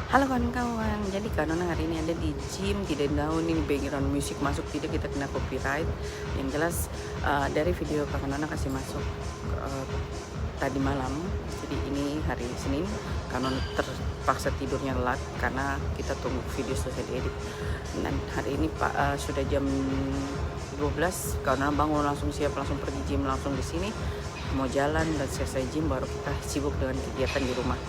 Halo kawan-kawan, jadi karena hari ini ada di gym, tidak tahu nih background musik masuk tidak, kita kena copyright. Yang jelas dari video Kak Nona kasih masuk tadi malam. Jadi ini hari Senin, Kak Nona terpaksa tidurnya telat karena kita tunggu video selesai diedit. Dan hari ini sudah jam 12, Kak Nona bangun langsung siap, langsung pergi gym, langsung di sini mau jalan, dan selesai gym baru kita sibuk dengan kegiatan di rumah.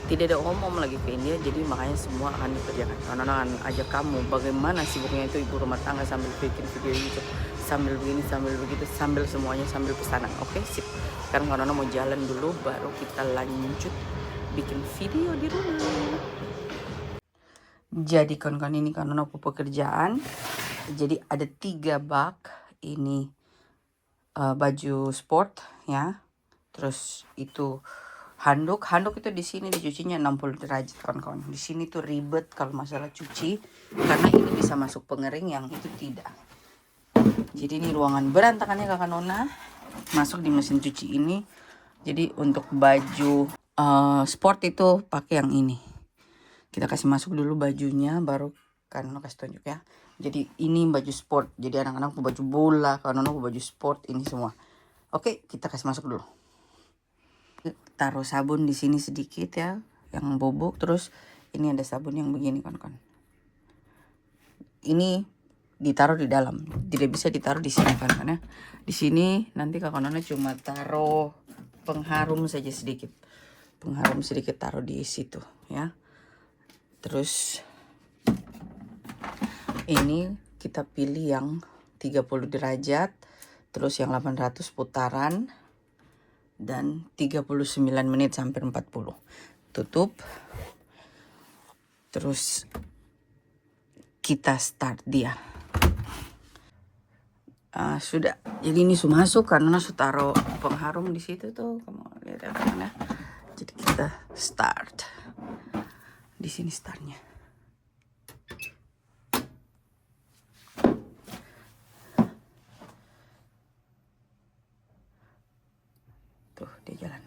Tidak ada umum lagi ke India, jadi makanya semua akan dikerjakan. Karena akan ajak kamu bagaimana sibuknya itu ibu rumah tangga sambil bikin video YouTube, sambil begini, sambil begitu, sambil semuanya, sambil pesanan. Oke, sip. Sekarang Nona mau jalan dulu, baru kita lanjut bikin video di rumah. Jadi kawan-kawan, ini Nona pekerjaan. Jadi ada 3 bak. Ini baju sport ya. Terus itu handuk itu di sini dicucinya 60 derajat kawan-kawan. Di sini tuh ribet kalau masalah cuci karena ini bisa masuk pengering, yang itu tidak. Jadi ini ruangan berantakannya Kakak Nona masuk di mesin cuci ini. Jadi untuk baju sport itu pakai yang ini. Kita kasih masuk dulu bajunya, baru Kak Nona kasih tunjuk ya. Jadi ini baju sport. Jadi anak-anak baju bola, Kak Nona baju sport, ini semua. Oke, kita kasih masuk dulu. Taruh sabun di sini sedikit ya, yang bubuk. Terus ini ada sabun yang begini kawan-kawan. Ini ditaruh di dalam, tidak bisa ditaruh di sini kawan-kawan ya. Di sini nanti Kakak Nona cuma taruh pengharum saja sedikit. Pengharum sedikit taruh di situ ya. Terus ini kita pilih yang 30 derajat, terus yang 800 putaran, dan 39 menit sampai 40. Tutup. Terus kita start dia. Sudah. Jadi ini sudah masuk karena sudah taruh pengharum di situ tuh. Kamu lihat ya mana. Jadi kita start. Di sini startnya. Tuh dia jalan.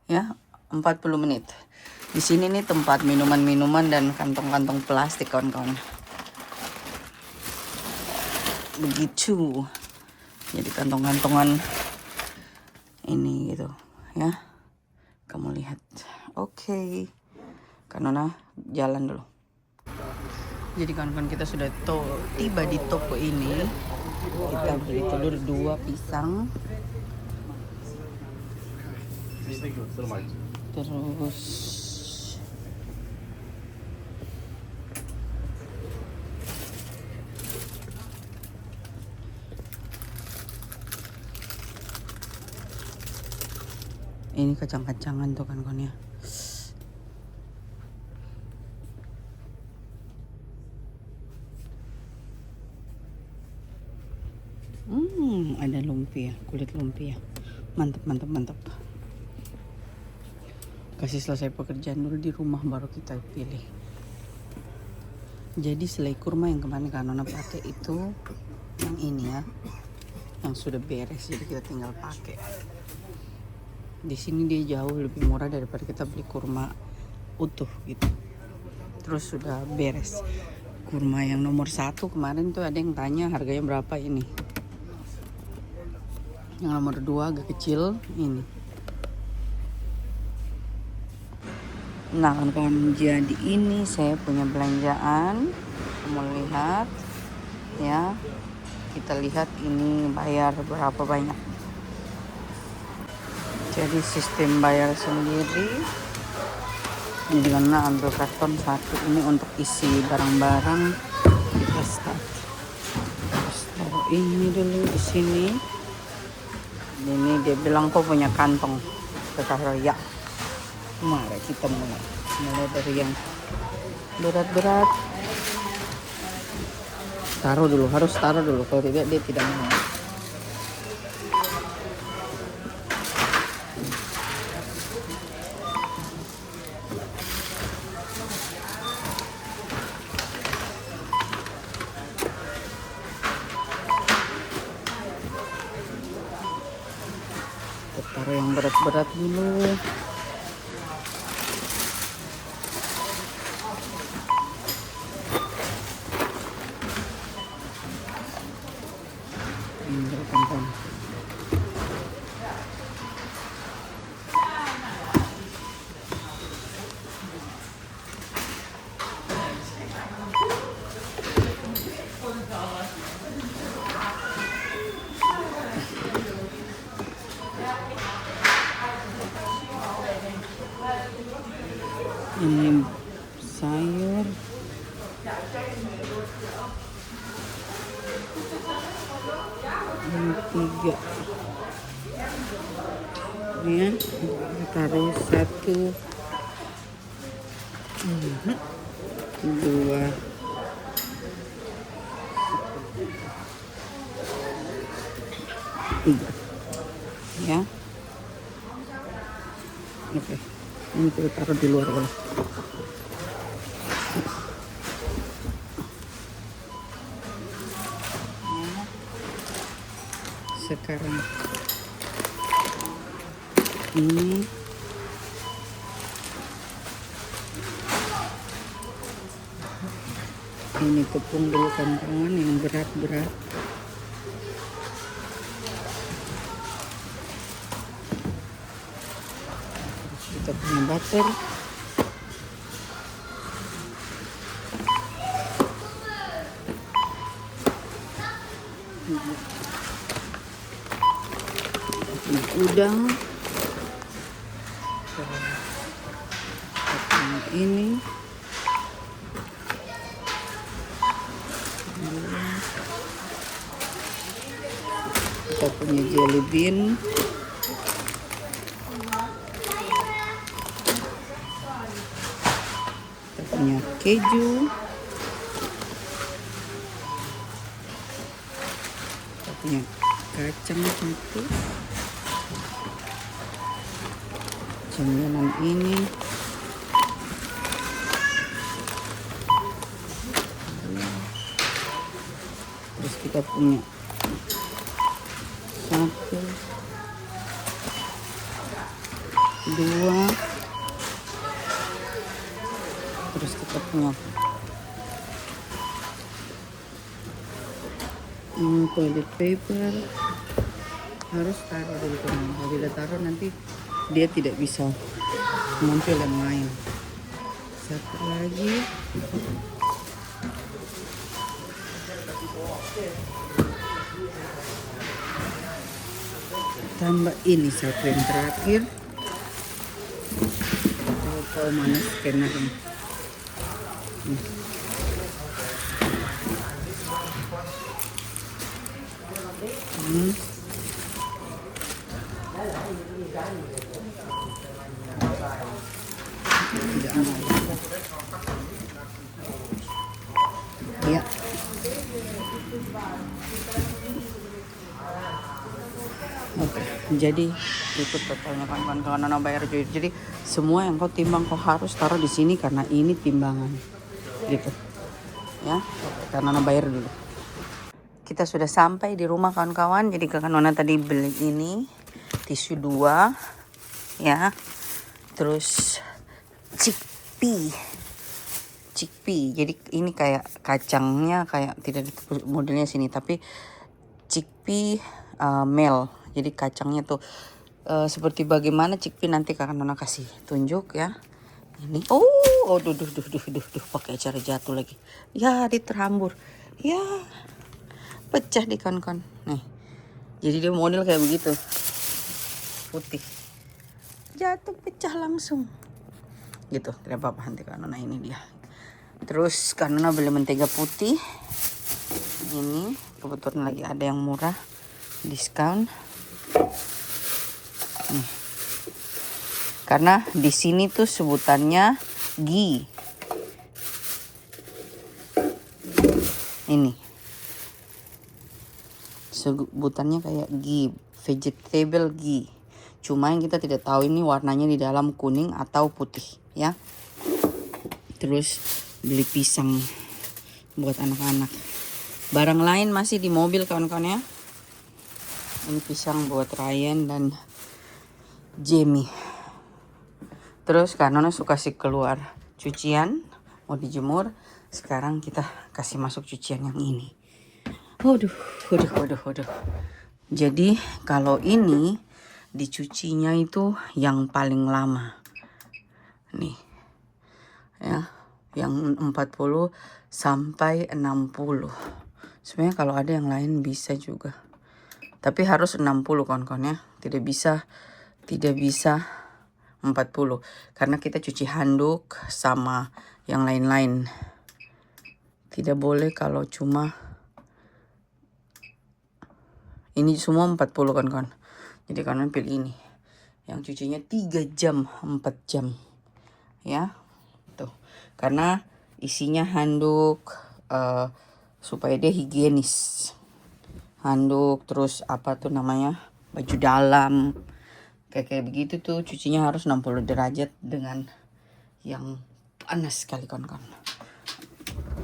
Ya, 40 menit. Di sini nih tempat minuman-minuman dan kantong-kantong plastik kawan-kawan. Begitu. Jadi kantong-kantongan ini gitu ya. Kamu lihat. Oke. Karena jalan dulu. Jadi kawan-kawan, kita sudah tiba di toko ini. Kita beli telur 2 pisang. Terus ini kacang-kacangan tuh kawan-kawan ya. Ada lumpia, kulit lumpia. Mantap. Kasih selesai pekerjaan dulu di rumah baru kita pilih. Jadi selai kurma yang kemarin Kak Nona pakai itu yang ini ya, yang sudah beres, jadi kita tinggal pakai. Di sini dia jauh lebih murah daripada kita beli kurma utuh gitu. Terus sudah beres. Kurma yang nomor 1 kemarin tuh ada yang tanya harganya berapa ini. Yang nomor 2 agak kecil ini. Nah kawan-kawan, jadi ini saya punya belanjaan. Mau lihat ya. Kita lihat ini bayar berapa banyak. Jadi sistem bayar sendiri. Jadi karena ambil karton 1 ini untuk isi barang-barang. Kita start. Terus taruh ini dulu di sini. Ini dia bilang kok punya kantong. Kita taruh ya. Mari kita mulai dari yang berat-berat. Harus taruh dulu, kalau tidak dia tidak mau. Taruh yang berat-berat dulu. kawan-kawan. Ini sayur. Ini 3. Ini ya, taruh 1, 2, 3. Ya. Oke. Ini kita taruh di luar dulu. Sekarang ini tepung dulu kawan-kawan yang berat-berat. Terus kita punya butter. Udang, ini kita punya jelly bean, kita punya keju, kita punya kacang satu, cemilan ini, terus kita punya 1, 2, terus kita punya toilet paper. Harus taruh dulu teman. Kalau tidak taruh nanti dia tidak bisa muncul yang lain. Satu lagi. Tambah ini satu yang terakhir. Kalau mana scanner ini. Tidak aman. Ya. Oke, jadi itu totalnya kawan-kawan Nona bayar jujur. Jadi semua yang kau timbang kau harus taruh di sini karena ini timbangan, gitu. Ya, karena Nona bayar dulu. Kita sudah sampai di rumah kawan-kawan. Jadi kakak Nona tadi beli ini tisu 2, ya. Terus chickpea. Jadi ini kayak kacangnya kayak tidak modelnya sini, tapi chickpea mel. Jadi kacangnya tuh seperti bagaimana chickpea nanti kakak Nona kasih tunjuk ya. Ini duh pakai cara jatuh lagi. Ya, diterambur. Ya. Pecah di kawan-kawan. Nih. Jadi dia model kayak begitu. Putih. Jatuh pecah langsung. Gitu. Tidak apa-apa nanti Kak Nona ini dia. Terus Kak Nona beli mentega putih. Ini kebetulan lagi ada yang murah. Diskon. Nih. Karena di sini tuh sebutannya ghee. Ini. Sebutannya kayak ghee, vegetable ghee. Cuma yang kita tidak tahu ini warnanya di dalam kuning atau putih, ya. Terus beli pisang buat anak-anak. Barang lain masih di mobil kawan-kawan ya. Ini pisang buat Ryan dan Jamie. Terus karena suka kasih keluar cucian mau dijemur. Sekarang kita kasih masuk cucian yang ini. Waduh. Jadi kalau ini dicucinya itu yang paling lama. Nih ya, yang 40 sampai 60. Sebenarnya kalau ada yang lain bisa juga. Tapi harus 60 kawan-kawan ya. Tidak bisa 40 karena kita cuci handuk sama yang lain-lain. Tidak boleh kalau cuma ini semua 40 kawan-kawan. Jadi kalian pilih ini. Yang cucinya 3 jam, 4 jam. Ya. Tuh. Karena isinya handuk supaya dia higienis. Handuk terus apa tuh namanya? Baju dalam. Kayak begitu tuh cucinya harus 60 derajat dengan yang panas sekali kawan-kawan.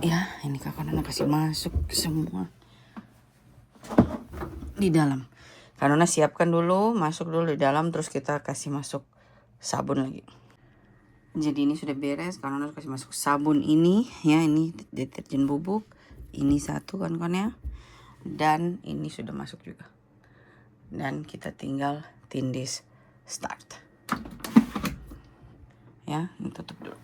Ya, ini kakak Nona kasih masuk semua di dalam. Kak Nona siapkan dulu, masuk dulu di dalam, terus kita kasih masuk sabun lagi. Jadi ini sudah beres, Kak Nona kasih masuk sabun ini, ya ini deterjen bubuk, ini satu kawan-kawan ya, dan ini sudah masuk juga. Dan kita tinggal tindis start. Ya, ini tutup dulu.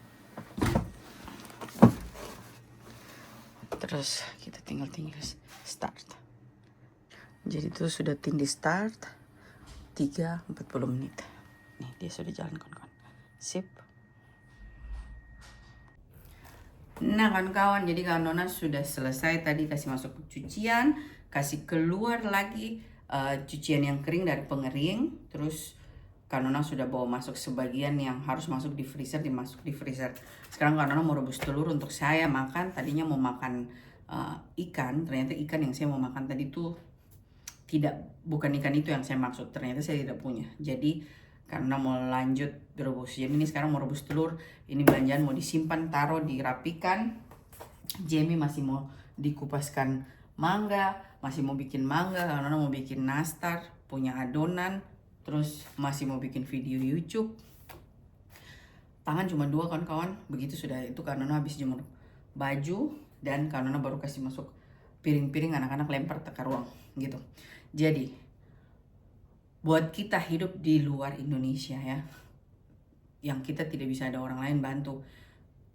Terus kita tinggal tindis start. Jadi itu sudah tindis start 3-40 menit. Nih dia sudah jalan kawan-kawan. Sip. Nah kawan-kawan, jadi Kak Nona sudah selesai tadi kasih masuk cucian, kasih keluar lagi cucian yang kering dari pengering, terus Kak Nona sudah bawa masuk sebagian yang harus masuk di freezer, dimasuk di freezer. Sekarang Kak Nona mau rebus telur untuk saya makan. Tadinya mau makan ikan, ternyata ikan yang saya mau makan tadi tuh bukan ikan itu yang saya maksud, ternyata saya tidak punya. Jadi karena mau lanjut rebus, jadi ini sekarang mau rebus telur. Ini belanjaan mau disimpan, taruh, dirapikan. Jamie masih mau dikupaskan mangga, masih mau bikin mangga, karena mau bikin nastar, punya adonan, terus masih mau bikin video YouTube. Tangan cuma 2 kawan-kawan, begitu sudah itu karena habis jemur baju dan karena baru kasih masuk piring-piring, anak-anak lempar ke ruang gitu. Jadi buat kita hidup di luar Indonesia ya, yang kita tidak bisa ada orang lain bantu,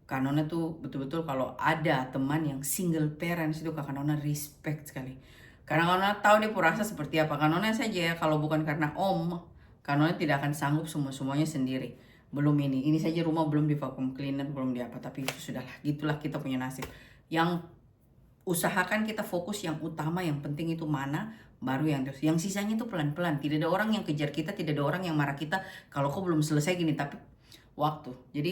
Kak Nona tuh betul-betul kalau ada teman yang single parents itu Kak Nona respect sekali. Karena Kak Nona tahu dia rasa seperti apa. Kak Nona saja ya, kalau bukan karena Om, Kak Nona tidak akan sanggup semuanya sendiri. Belum ini saja rumah belum di vacuum cleaner, belum di apa, tapi itu sudahlah, gitulah kita punya nasib. Yang usahakan kita fokus yang utama, yang penting itu mana, baru yang sisanya itu pelan-pelan. Tidak ada orang yang kejar kita, tidak ada orang yang marah kita kalau kok belum selesai gini, tapi waktu. Jadi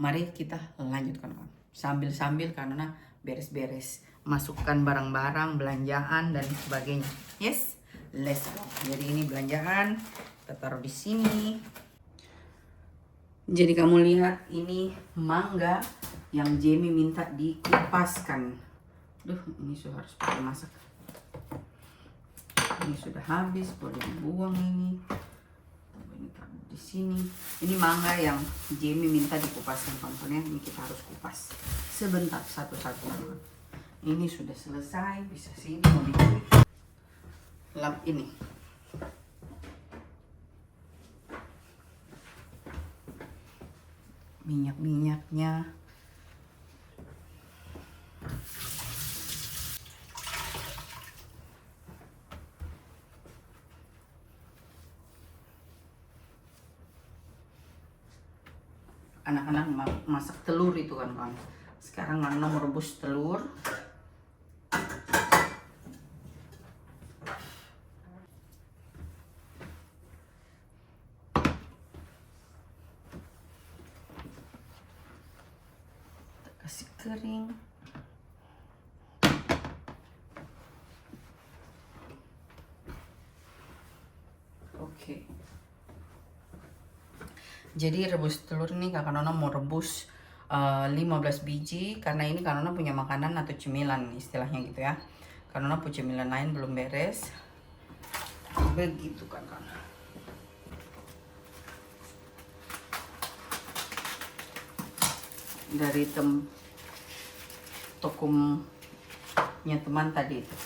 mari kita lanjutkan sambil karena beres-beres, masukkan barang-barang belanjaan dan sebagainya. Yes, let's go. Jadi ini belanjaan kita taruh di sini. Jadi kamu lihat ini mangga yang Jamie minta dikupaskan. Duh, ini sudah harus pakai masak. Ini sudah habis, boleh dibuang ini. Ini taruh di sini. Ini mangga yang Jamie minta dikupaskan kawan-kawan. Ini kita harus kupas sebentar satu-satu. Ini sudah selesai, bisa sini mau bikin lap ini. Minyak-minyaknya. Anak-anak masak telur itu kan kawan. Sekarang Nana mau rebus telur. Kita kasih kering. Oke. Jadi rebus telur ini Kakak Nona mau rebus 15 biji, karena ini Kak Nona punya makanan atau cemilan istilahnya gitu ya. Kak Nona punya cemilan lain belum beres. Begitu kan Kak Nona. Dari tokumnya teman tadi itu.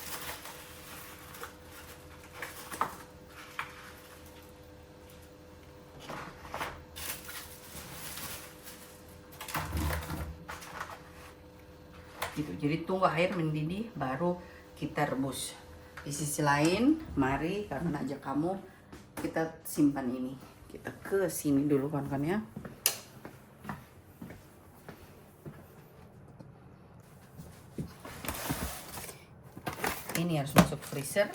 gitu. Jadi tunggu air mendidih baru kita rebus. Di sisi lain, mari karena ajak kamu, kita simpan ini. Kita ke sini dulu kan ya. Ini harus masuk freezer.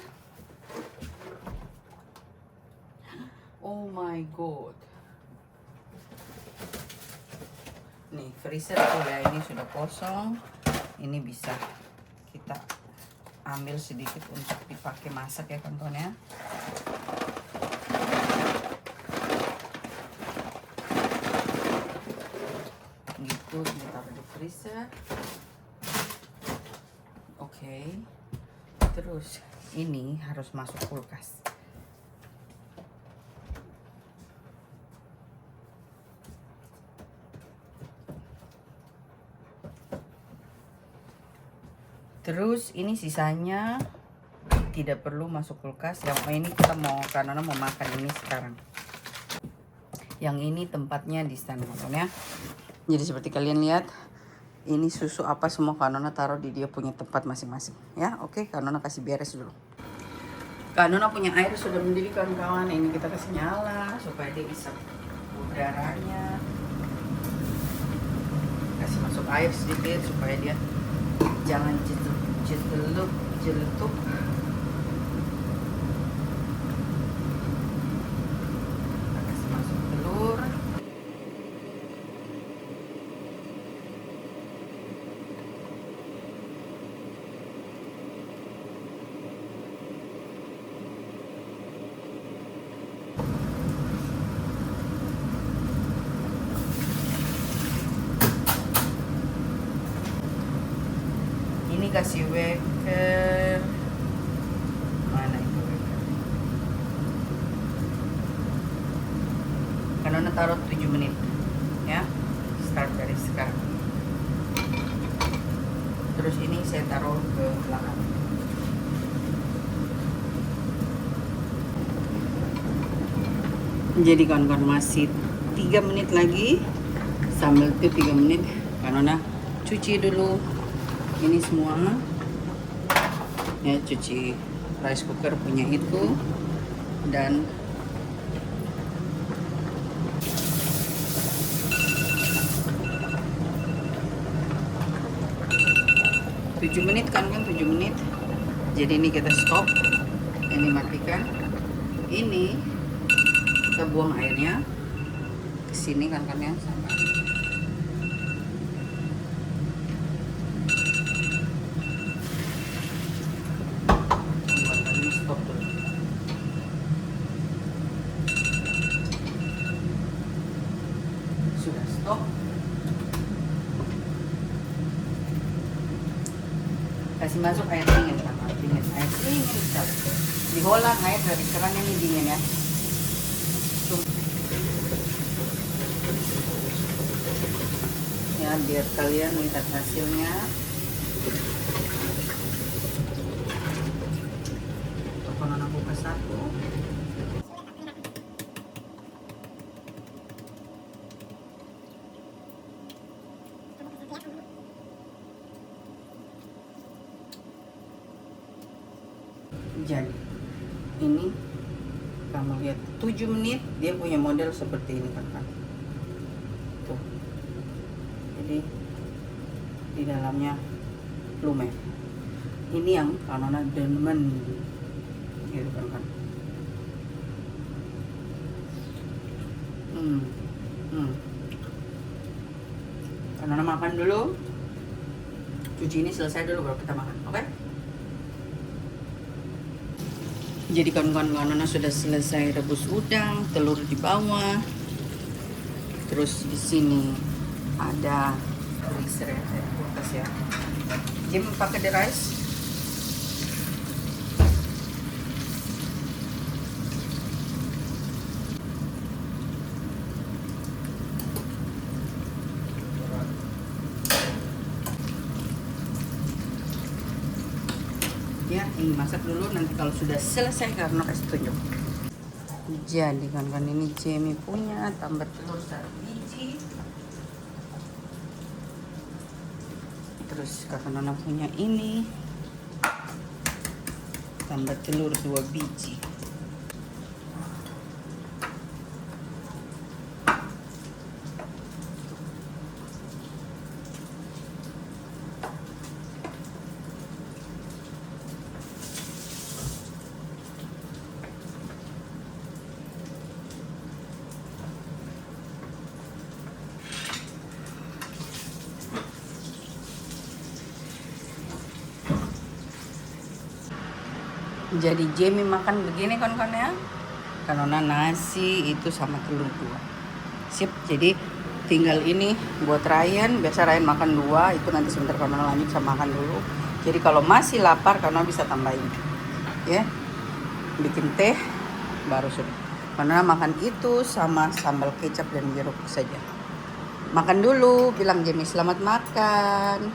Oh my god. Nih freezer udah, ini sudah kosong. Ini bisa kita ambil sedikit untuk dipakai masak ya kawan-kawan ya. Gitu, kita taruh di freezer. Oke. Terus ini harus masuk kulkas. Terus ini sisanya tidak perlu masuk kulkas. Yang ini kita mau, karena mau makan ini sekarang. Yang ini tempatnya di stand ya. Jadi seperti kalian lihat, ini susu apa semua Kanona taruh di dia punya tempat masing-masing ya. Oke, Kanona kasih beres dulu. Kanona punya air sudah mendidih kawan-kawan. Ini kita kasih nyala supaya dia bisa udaranya. Kasih masuk air sedikit supaya dia jangan jeletuk. Kasih masuk telur. Ini kasih waker. Mana itu waker? Kanona taruh 7 menit ya. Start dari sekarang. Terus ini saya taruh ke belakang. Jadi kawan-kawan masih 3 menit lagi. Sambil itu 3 menit Kanona cuci dulu ini semua ya, cuci rice cooker punya itu. Dan tujuh menit kan 7 menit. Jadi ini kita stop, ini matikan, ini kita buang airnya ke sini kan ya, sampai sudah stop. Kasih masuk air dingin, dingin, air dingin sekali. Di Holland air dari keran ini dingin ya. Ya biar kalian lihat hasilnya. Kanona buka satu. Jadi ini kamu lihat 7 menit dia punya model seperti ini kan. Tuh. Jadi di dalamnya lumer. Ini yang Kanona demen gitu kan. Kanona makan dulu. Cuci ini selesai dulu baru kita makan, oke? Jadi kawan-kawan sudah selesai rebus udang, telur di bawah. Terus di sini ada freezer ya, kulkas ya. Jim pakai the rice. Ya, ini masak dulu, nanti kalau sudah selesai karena kasih tunjuk. Jadi kan ini Jamie punya, tambah telur 1 biji. Terus kakak Nona punya ini, tambah telur 2 biji. Jadi Jamie makan begini kawan-kawan ya. Karena nasi itu sama telur 2. Sip, jadi tinggal ini buat Ryan. Biasa Ryan makan 2, itu nanti sebentar karena lanjut sama makan dulu. Jadi kalau masih lapar karena bisa tambahin. Ya. Bikin teh baru sudah. Karena makan itu sama sambal kecap dan jeruk saja. Makan dulu, bilang Jamie selamat makan.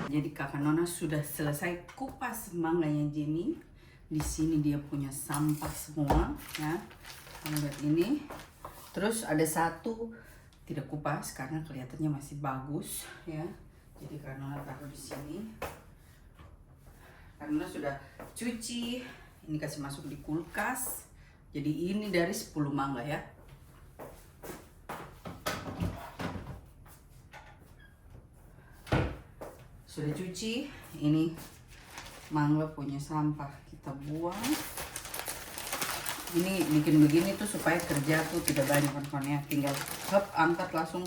Jadi kakak Nona sudah selesai kupas mangganya Jamie. Di sini dia punya sampah semua, ya. Kamu lihat ini. Terus ada satu tidak kupas karena kelihatannya masih bagus, ya. Jadi karena taruh di sini. Karena sudah cuci, ini kasih masuk di kulkas. Jadi ini dari 10 mangga ya. Sudah cuci, ini mangga punya sampah kita buang. Ini bikin begini tuh supaya kerja tuh tidak banyak kawan-kawan ya. Tinggal angkat langsung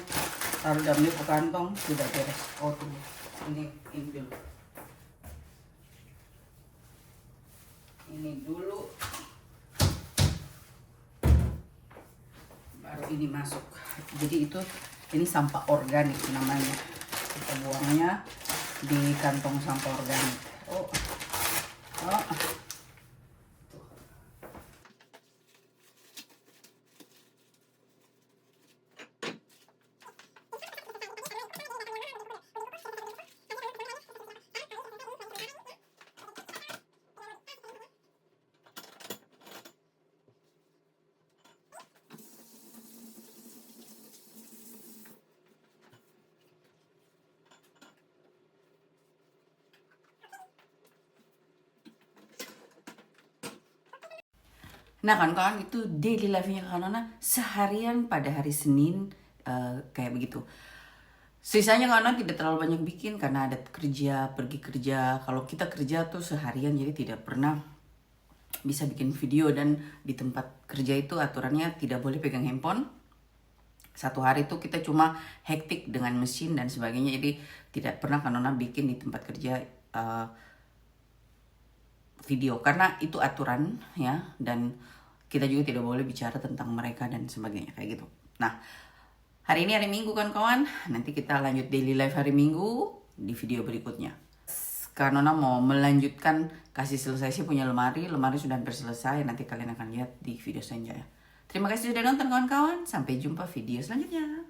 taruh dalam kantong sudah beres. Oh tuh, ini dulu. Ini dulu. Baru ini masuk. Jadi itu ini sampah organik namanya. Kita buangnya di kantong sampah organik. Oh. Nah kawan-kawan, itu daily life-nya Kak Nona seharian pada hari Senin kayak begitu. Sisanya Kak Nona tidak terlalu banyak bikin karena ada kerja, pergi kerja. Kalau kita kerja tuh seharian jadi tidak pernah bisa bikin video. Dan di tempat kerja itu aturannya tidak boleh pegang handphone. Satu hari itu kita cuma hektik dengan mesin dan sebagainya. Jadi tidak pernah Kak Nona bikin di tempat kerja video karena itu aturan ya, dan kita juga tidak boleh bicara tentang mereka dan sebagainya kayak gitu. Nah, hari ini hari Minggu kan kawan, nanti kita lanjut daily life hari Minggu di video berikutnya. Karena Nona mau melanjutkan kasih selesai sih punya lemari sudah hampir selesai, nanti kalian akan lihat di video selanjutnya. Terima kasih sudah nonton kawan-kawan, sampai jumpa video selanjutnya.